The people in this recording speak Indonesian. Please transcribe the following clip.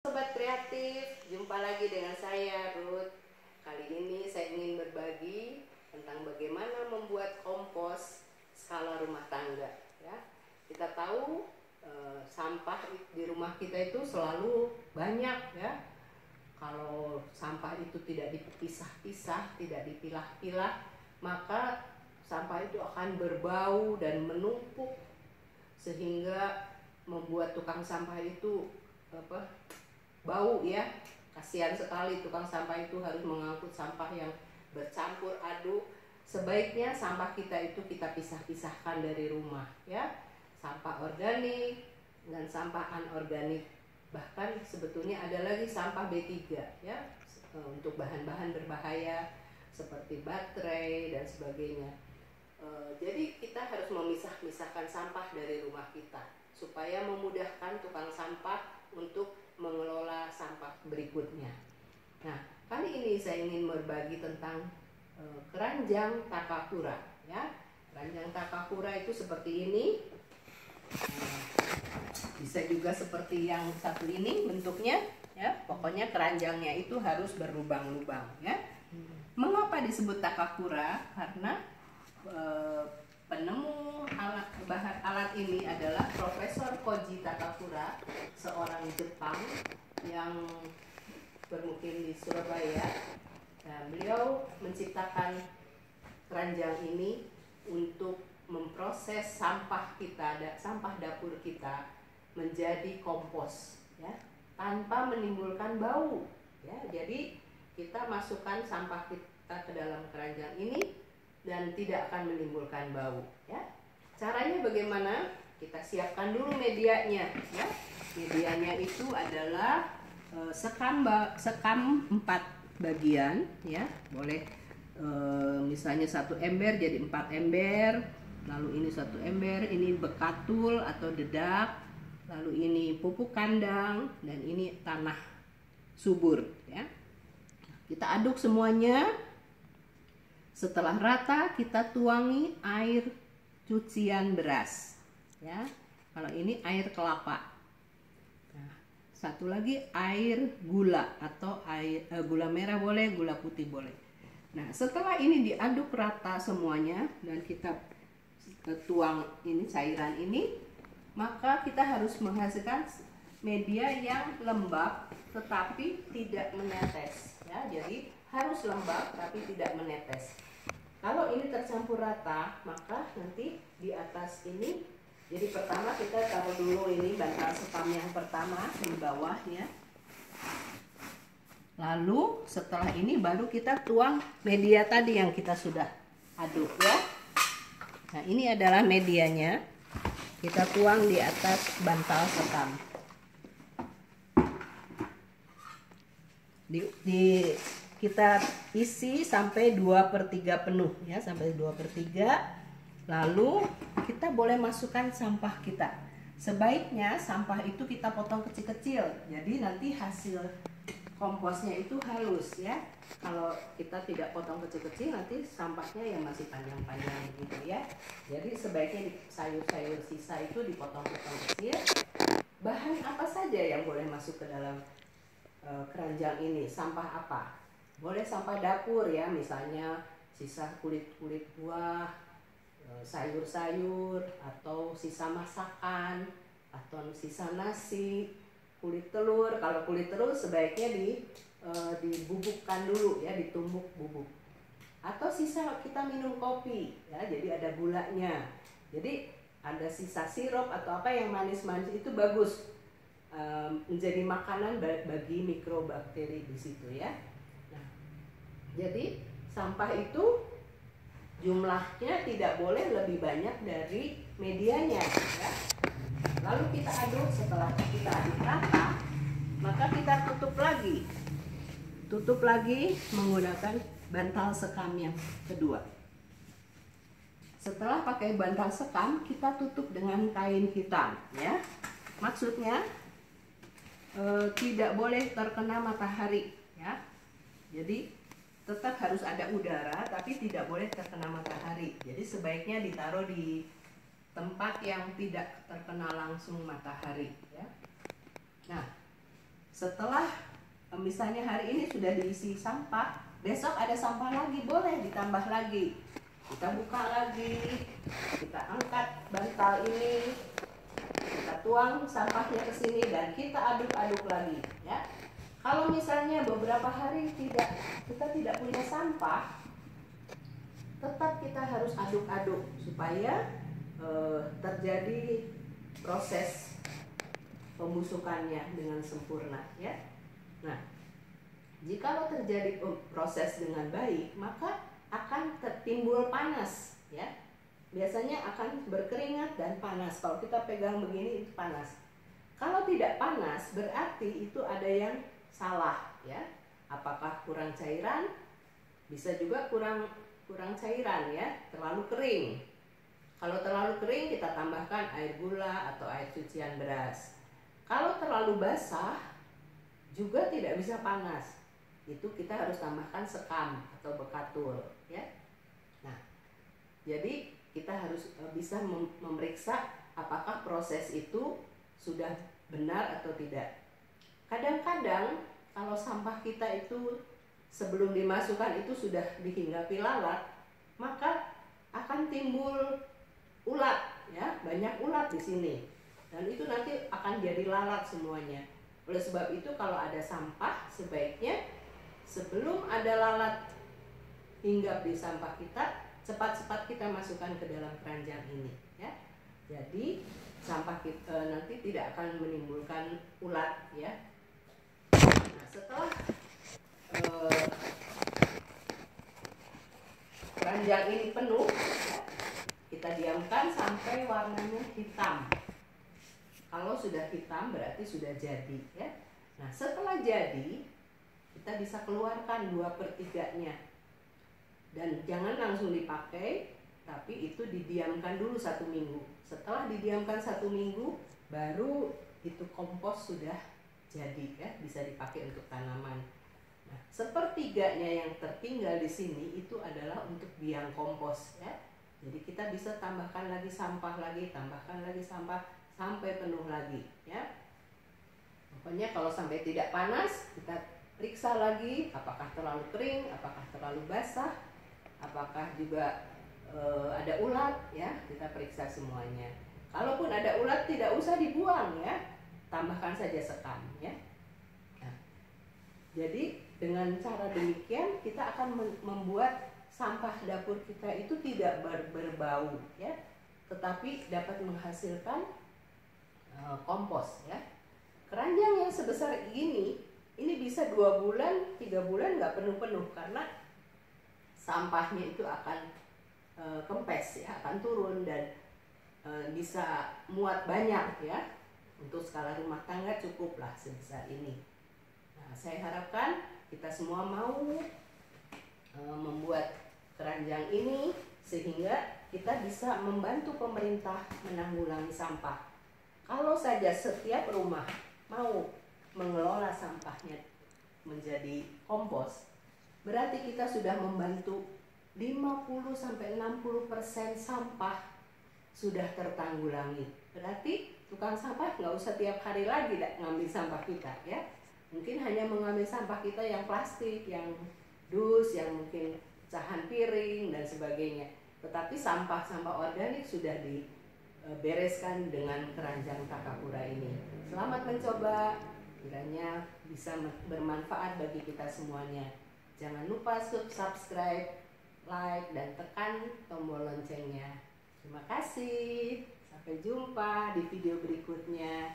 Sobat kreatif, jumpa lagi dengan saya Ruth. Kali ini saya ingin berbagi tentang bagaimana membuat kompos skala rumah tangga. Ya, kita tahu sampah di rumah kita itu selalu banyak ya. Kalau sampah itu tidak dipisah-pisah, tidak dipilah-pilah, maka sampah itu akan berbau dan menumpuk sehingga membuat tukang sampah itu bau ya. Kasihan sekali tukang sampah itu harus mengangkut sampah yang bercampur aduk. Sebaiknya sampah kita itu kita pisah-pisahkan dari rumah ya. Sampah organik dan sampah anorganik. Bahkan sebetulnya ada lagi sampah B3 ya, untuk bahan-bahan berbahaya seperti baterai dan sebagainya. Jadi kita harus memisah-misahkan sampah dari rumah kita supaya memudahkan tukang sampah untuk mengelola sampah berikutnya. Nah, kali ini saya ingin berbagi tentang keranjang Takakura ya. Keranjang Takakura itu seperti ini. Bisa juga seperti yang satu ini bentuknya ya. Pokoknya keranjangnya itu harus berlubang-lubang ya. Mengapa disebut Takakura? Karena penemu alat ini adalah Profesor Koji Takakura, seorang Jepang yang bermukim di Surabaya. Nah, beliau menciptakan keranjang ini untuk memproses sampah kita, sampah dapur kita menjadi kompos ya, tanpa menimbulkan bau ya. Jadi kita masukkan sampah kita ke dalam keranjang ini dan tidak akan menimbulkan bau ya. Caranya bagaimana? Kita siapkan dulu medianya ya. Medianya itu adalah sekam 4 bagian ya. Boleh misalnya 1 ember jadi 4 ember. Lalu ini 1 ember, ini bekatul atau dedak. Lalu ini pupuk kandang dan ini tanah subur ya. Kita aduk semuanya. Setelah rata kita tuangi air cucian beras ya. Kalau ini air kelapa. Nah, satu lagi air gula atau air gula merah boleh, gula putih boleh. Nah, setelah ini diaduk rata semuanya dan kita tuang ini cairan ini, maka kita harus menghasilkan media yang lembab tetapi tidak menetes ya. Jadi harus lembab tapi tidak menetes. Kalau ini tercampur rata, maka nanti di atas ini, jadi pertama kita taruh dulu ini bantal sekam yang pertama di bawah ya. Lalu setelah ini baru kita tuang media tadi yang kita sudah aduk ya. Nah, ini adalah medianya. Kita tuang di atas bantal sekam. Kita isi sampai 2/3 penuh ya, sampai 2/3. Lalu kita boleh masukkan sampah kita. Sebaiknya sampah itu kita potong kecil-kecil. Jadi nanti hasil komposnya itu halus ya. Kalau kita tidak potong kecil-kecil nanti sampahnya yang masih panjang-panjang gitu ya. Jadi sebaiknya sayur-sayur sisa itu dipotong-potong kecil. Bahan apa saja yang boleh masuk ke dalam keranjang ini? Sampah apa? Boleh sampah dapur ya, misalnya sisa kulit-kulit buah, sayur-sayur, atau sisa masakan, atau sisa nasi, kulit telur. Kalau kulit telur sebaiknya dibubukkan dulu ya, ditumbuk bubuk. Atau sisa kita minum kopi ya, jadi ada gulanya. Jadi ada sisa sirup atau apa yang manis-manis itu bagus, menjadi makanan bagi mikrobakteri di situ ya. Nah, jadi sampah itu jumlahnya tidak boleh lebih banyak dari medianya ya. Lalu kita aduk. Setelah kita aduk rata, maka kita tutup lagi menggunakan bantal sekam yang kedua. Setelah pakai bantal sekam, kita tutup dengan kain hitam ya. Maksudnya tidak boleh terkena matahari ya. Jadi tetap harus ada udara tapi tidak boleh terkena matahari. Jadi sebaiknya ditaruh di tempat yang tidak terkena langsung matahari ya. Nah, setelah misalnya hari ini sudah diisi sampah, besok ada sampah lagi, boleh ditambah lagi. Kita buka lagi, kita angkat bantal ini, kita tuang sampahnya ke sini dan kita aduk-aduk lagi, ya. Kalau misalnya beberapa hari kita tidak punya sampah, tetap kita harus aduk-aduk supaya terjadi proses pembusukannya dengan sempurna, ya. Nah, jikalau terjadi proses dengan baik, maka akan timbul panas, ya. Biasanya akan berkeringat dan panas. Kalau kita pegang begini itu panas. Kalau tidak panas berarti itu ada yang salah, ya. Apakah kurang cairan? Bisa juga kurang cairan, ya, terlalu kering. Kalau terlalu kering kita tambahkan air gula atau air cucian beras. Kalau terlalu basah juga tidak bisa panas. Itu kita harus tambahkan sekam atau bekatul, ya. Nah, jadi kita harus bisa memeriksa apakah proses itu sudah benar atau tidak. Kadang-kadang kalau sampah kita itu sebelum dimasukkan itu sudah dihinggapi lalat, maka akan timbul ulat, ya, banyak ulat di sini. Dan itu nanti akan jadi lalat semuanya. Oleh sebab itu kalau ada sampah sebaiknya sebelum ada lalat hinggap di sampah kita, cepat-cepat kita masukkan ke dalam keranjang ini, ya. Jadi sampah kita nanti tidak akan menimbulkan ulat, ya. Nah, setelah keranjang ini penuh, ya, kita diamkan sampai warnanya hitam. Kalau sudah hitam berarti sudah jadi, ya. Nah, setelah jadi kita bisa keluarkan 2/3-nya dan jangan langsung dipakai, tapi itu didiamkan dulu 1 minggu. Setelah didiamkan 1 minggu baru itu kompos sudah jadi, ya, bisa dipakai untuk tanaman. Nah, 1/3-nya yang tertinggal di sini itu adalah untuk biang kompos, ya. Jadi kita bisa tambahkan lagi sampah lagi, tambahkan lagi sampah sampai penuh lagi, ya. Pokoknya kalau sampai tidak panas, kita periksa lagi apakah terlalu kering, apakah terlalu basah, apakah juga ada ulat, ya. Kita periksa semuanya. Kalaupun ada ulat tidak usah dibuang, ya. Tambahkan saja sekam, ya. Nah, jadi dengan cara demikian kita akan membuat sampah dapur kita itu tidak berbau, ya, tetapi dapat menghasilkan kompos, ya. Keranjang yang sebesar ini bisa 2 bulan, 3 bulan nggak penuh-penuh karena sampahnya itu akan kempes, ya, akan turun dan bisa muat banyak, ya. Untuk skala rumah tangga cukuplah sebesar ini. Nah, saya harapkan kita semua mau membuat keranjang ini sehingga kita bisa membantu pemerintah menanggulangi sampah. Kalau saja setiap rumah mau mengelola sampahnya menjadi kompos, berarti kita sudah membantu 50-60% sampah sudah tertanggulangi. Berarti tukang sampah nggak usah tiap hari lagi ngambil sampah kita, ya. Mungkin hanya mengambil sampah kita yang plastik, yang dus, yang mungkin pecahan piring dan sebagainya. Tetapi sampah-sampah organik sudah dibereskan dengan keranjang Takakura ini. Selamat mencoba, kiranya bisa bermanfaat bagi kita semuanya. Jangan lupa subscribe, like, dan tekan tombol loncengnya. Terima kasih. Sampai jumpa di video berikutnya.